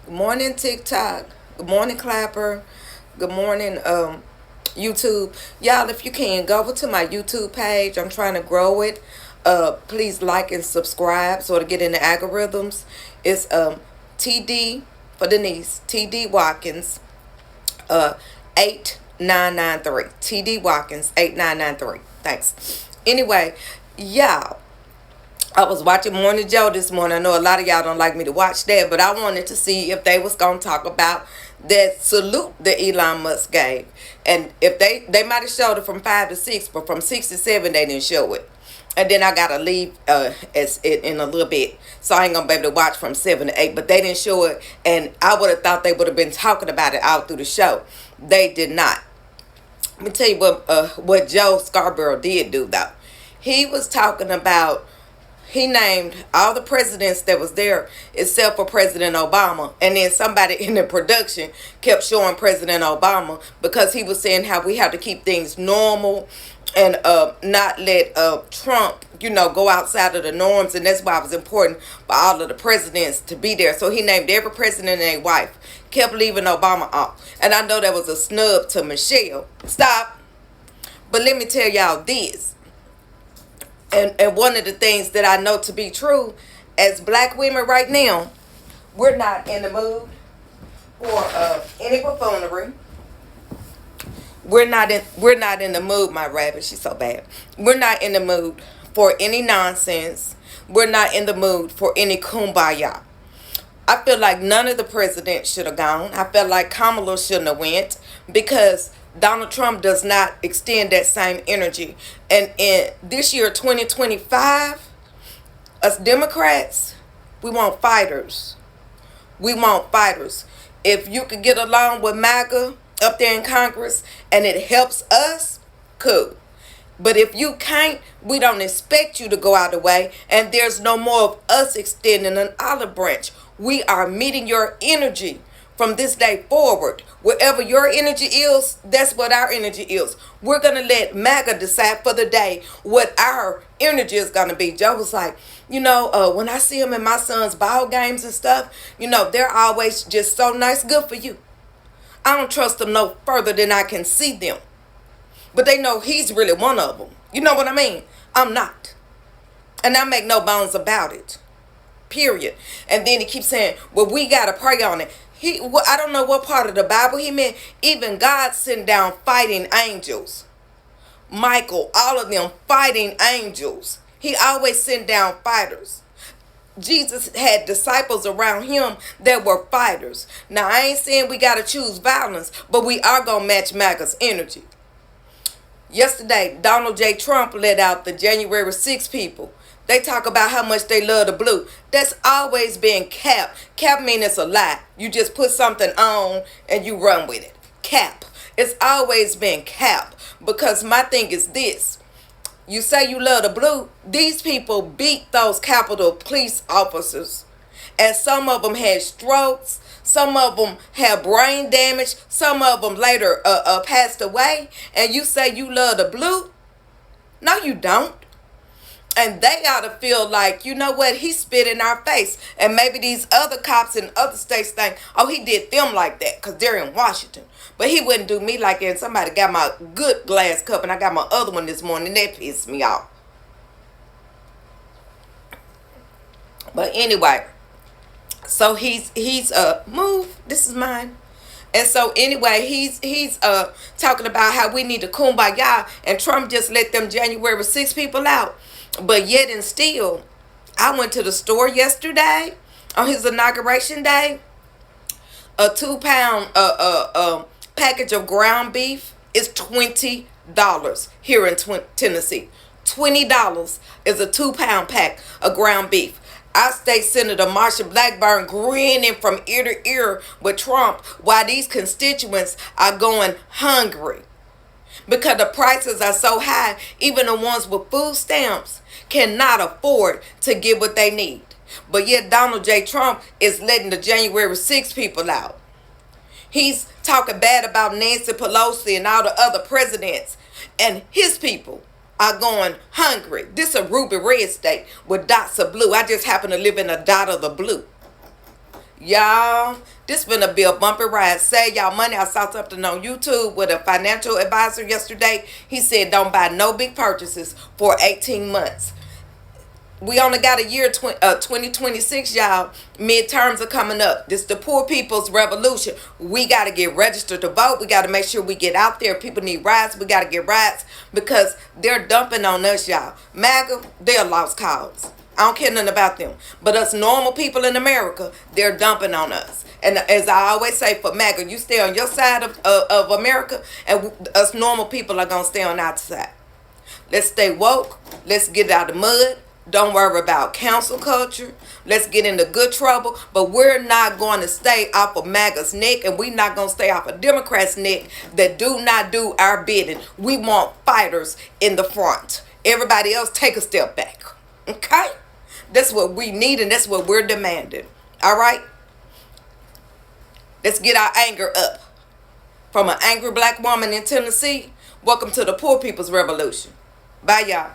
Good morning, TikTok. Good morning, Clapper. Good morning, YouTube. Y'all, if you can, go over to my YouTube page. I'm trying to grow it. Please like and subscribe so to get in the algorithms. It's TD for Denise, TD Watkins, 8993. TD Watkins, 8993. Thanks. Anyway, y'all, I was watching Morning Joe this morning. I know a lot of y'all don't like me to watch that, but I wanted to see if they was gonna talk about that salute that Elon Musk gave, and if they might have showed it from 5 to 6, but from 6 to 7 they didn't show it. And then I gotta leave as it in a little bit, so I ain't gonna be able to watch from 7 to 8. But they didn't show it, and I would have thought they would have been talking about it out through the show. They did not. Let me tell you what Joe Scarborough did do though. He was talking about, he named all the presidents that was there except for President Obama. And then somebody in the production kept showing President Obama because he was saying how we have to keep things normal and not let Trump, go outside of the norms. And that's why it was important for all of the presidents to be there. So he named every president and their wife, kept leaving Obama off. And I know that was a snub to Michelle. Stop. But let me tell y'all this. And one of the things that I know to be true, as black women right now, we're not in the mood for any buffoonery. We're not in the mood, my rabbit, she's so bad. We're not in the mood for any nonsense. We're not in the mood for any kumbaya. I feel like none of the presidents should have gone. I felt like Kamala shouldn't have went because Donald Trump does not extend that same energy. And in this year, 2025, us Democrats, we want fighters. We want fighters. If you could get along with MAGA up there in Congress and it helps us, cool. But if you can't, we don't expect you to go out of the way. And there's no more of us extending an olive branch. We are meeting your energy from this day forward. Wherever your energy is, that's what our energy is. We're going to let MAGA decide for the day what our energy is going to be. Joe was like, when I see him in my son's ball games and stuff, they're always just so nice. Good for you. I don't trust them no further than I can see them. But they know he's really one of them. You know what I mean? I'm not. And I make no bones about it. Period. And then he keeps saying, well, we got to pray on it. I don't know what part of the Bible he meant. Even God sent down fighting angels. Michael, all of them fighting angels. He always sent down fighters. Jesus had disciples around him that were fighters. Now, I ain't saying we got to choose violence, but we are going to match MAGA's energy. Yesterday, Donald J. Trump let out the January 6 people. They talk about how much they love the blue. That's always been cap. Cap means it's a lie. You just put something on and you run with it. Cap. It's always been cap. Because my thing is this. You say you love the blue. These people beat those Capitol Police officers. And some of them had strokes. Some of them had brain damage. Some of them later passed away. And you say you love the blue? No, you don't. And they ought to feel like, you know what, he spit in our face. And maybe these other cops in other states think, oh, he did them like that because they're in Washington. But he wouldn't do me like that. And somebody got my good glass cup and I got my other one this morning. That pissed me off. But anyway, so he's move. This is mine. And so anyway, he's talking about how we need to kumbaya, and Trump just let them January 6 people out. But yet and still, I went to the store yesterday on his inauguration day. A 2-pound package of ground beef is $20 here in Tennessee. $20 is a 2-pound pack of ground beef. Our state Senator Marsha Blackburn grinning from ear to ear with Trump while these constituents are going hungry. Because the prices are so high, even the ones with food stamps cannot afford to get what they need. But yet Donald J. Trump is letting the January 6 people out. He's talking bad about Nancy Pelosi and all the other presidents. And his people are going hungry. This is a ruby red state with dots of blue. I just happen to live in a dot of the blue. Y'all, this finna be a bumpy ride. Save y'all money. I saw something on YouTube with a financial advisor yesterday. He said don't buy no big purchases for 18 months. We only got a year, 2026, y'all. Midterms are coming up. This the poor people's revolution. We got to get registered to vote. We got to make sure we get out there. People need rights. We got to get rights because they're dumping on us, y'all. MAGA, they're lost cause. I don't care nothing about them. But us normal people in America, they're dumping on us. And as I always say for MAGA, you stay on your side of America, and us normal people are going to stay on our side. Let's stay woke. Let's get out of the mud. Don't worry about council culture. Let's get into good trouble. But we're not going to stay off of MAGA's neck, and we're not going to stay off of Democrats' neck that do not do our bidding. We want fighters in the front. Everybody else, take a step back. Okay? That's what we need, and that's what we're demanding. All right? Let's get our anger up. From an angry black woman in Tennessee, welcome to the poor people's revolution. Bye, y'all.